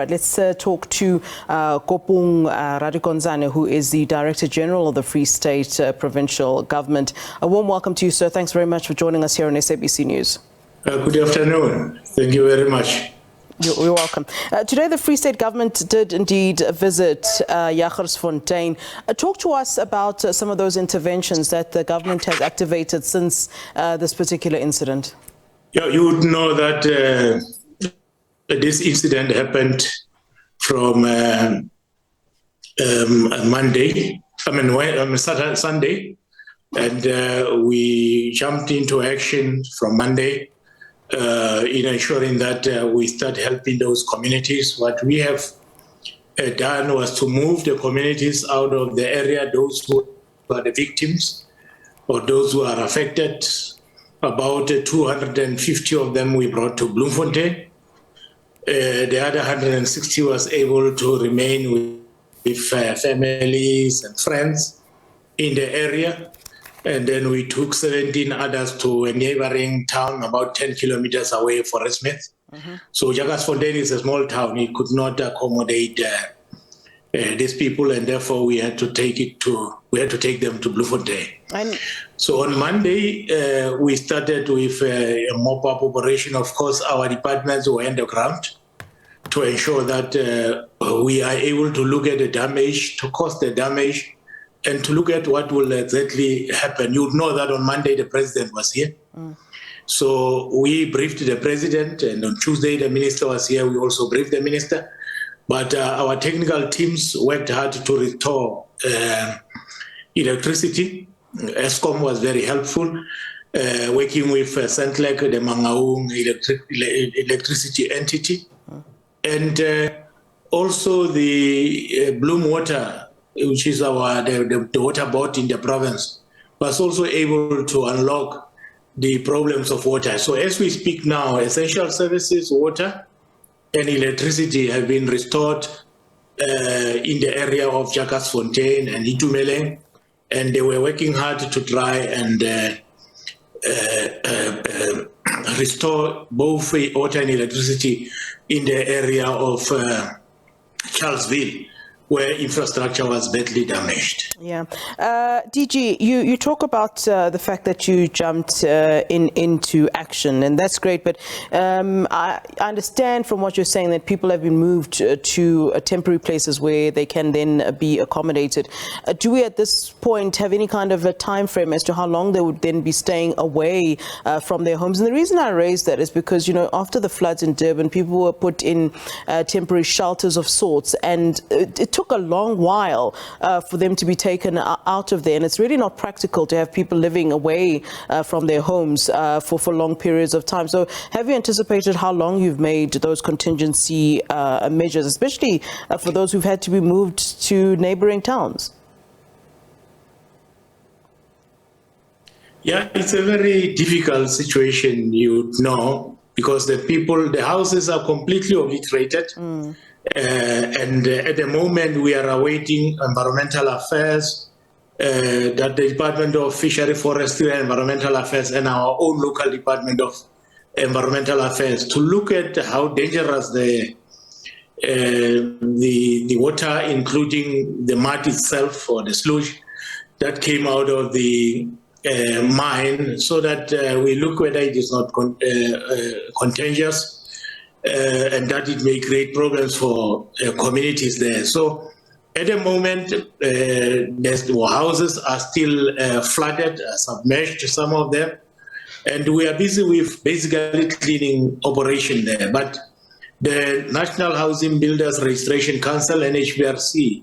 Let's talk to Kopung Ralikontsane, who is the Director General of the Free State Provincial Government. A warm welcome to you, sir. Thanks very much for joining us here on SABC News. Good afternoon. Thank you very much. You're welcome. Today, the Free State Government did indeed visit Jagersfontein. Talk to us about some of those interventions that the government has activated since this particular incident. Yeah, you would know that this incident happened from Monday, Sunday, and we jumped into action from Monday in ensuring that we start helping those communities. What we have done was to move the communities out of the area, those who are the victims or those who are affected. About 250 of them we brought to Bloemfontein. The other 160 was able to remain with families and friends in the area. And then we took 17 others to a neighboring town about 10 kilometers away, Forest Smith. So Jagersfontein is a small town. It could not accommodate these people, and therefore we had to take them to Bloemfontein. So on Monday, we started with a mop-up operation. Of course, our departments were on the ground to ensure that we are able to look at the damage, to cause the damage, and to look at what will exactly happen. You would know that on Monday, the president was here. So we briefed the president, and on Tuesday, the minister was here. We also briefed the minister. But our technical teams worked hard to restore electricity. Eskom was very helpful, working with Sentlek, the Mangaung electricity entity. And also the Bloom Water, which is the water board in the province, was also able to unlock the problems of water. So as we speak now, essential services, water, and electricity have been restored in the area of Jagersfontein and Itumeleng, and they were working hard to try and restore both water and electricity in the area of Charlesville, where infrastructure was badly damaged. Yeah. DG, you talk about the fact that you jumped into action, and that's great, but I understand from what you're saying that people have been moved to temporary places where they can then be accommodated. Do we at this point have any kind of a time frame as to how long they would then be staying away from their homes? And the reason I raise that is because, you know, after the floods in Durban, people were put in temporary shelters of sorts, and it took a long while for them to be taken out of there, and it's really not practical to have people living away from their homes for long periods of time. So have you anticipated how long you've made those contingency measures, especially for those who've had to be moved to neighboring towns? Yeah, it's a very difficult situation, you know, because the houses are completely obliterated. And at the moment, we are awaiting environmental affairs, that the Department of Fishery, Forestry and Environmental Affairs and our own local Department of Environmental Affairs to look at how dangerous the water, including the mud itself or the sludge that came out of the mine, so that we look whether it is not contagious. And that it may create problems for communities there. So at the moment, the houses are still flooded, submerged, some of them, and we are busy with basically cleaning operation there. But the National Housing Builders Registration Council, NHBRC,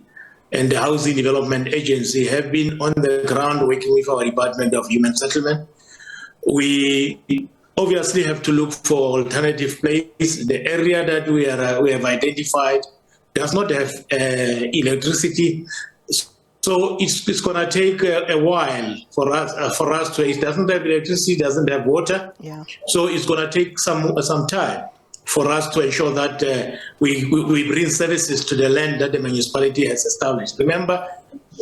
and the Housing Development Agency have been on the ground working with our Department of Human Settlement. We obviously have to look for alternative places. The area that we have identified does not have electricity, so it's going to take a while for us to. It doesn't have electricity, doesn't have water, so it's going to take some time for us to ensure that we bring services to the land that the municipality has established. Remember,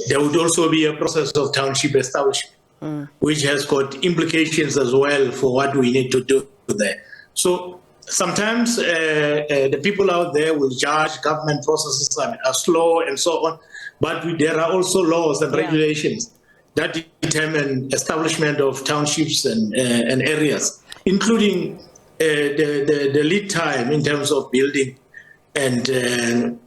there would also be a process of township establishment, which has got implications as well for what we need to do there. So sometimes the people out there will judge government processes are slow and so on, but there are also laws and regulations that determine establishment of townships and areas, including the lead time in terms of building and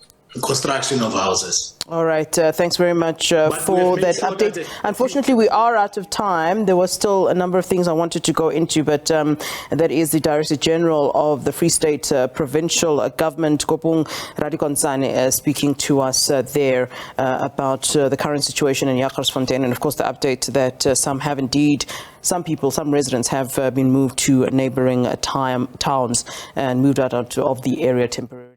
construction of houses. All right. Thanks very much for that update. Unfortunately, we are out of time. There was still a number of things I wanted to go into, but that is the Director General of the Free State Provincial Government, Kopung Ralikontsane, speaking to us there about the current situation in Jagersfontein, and of course the update that some residents have been moved to neighboring towns and moved out of the area temporarily.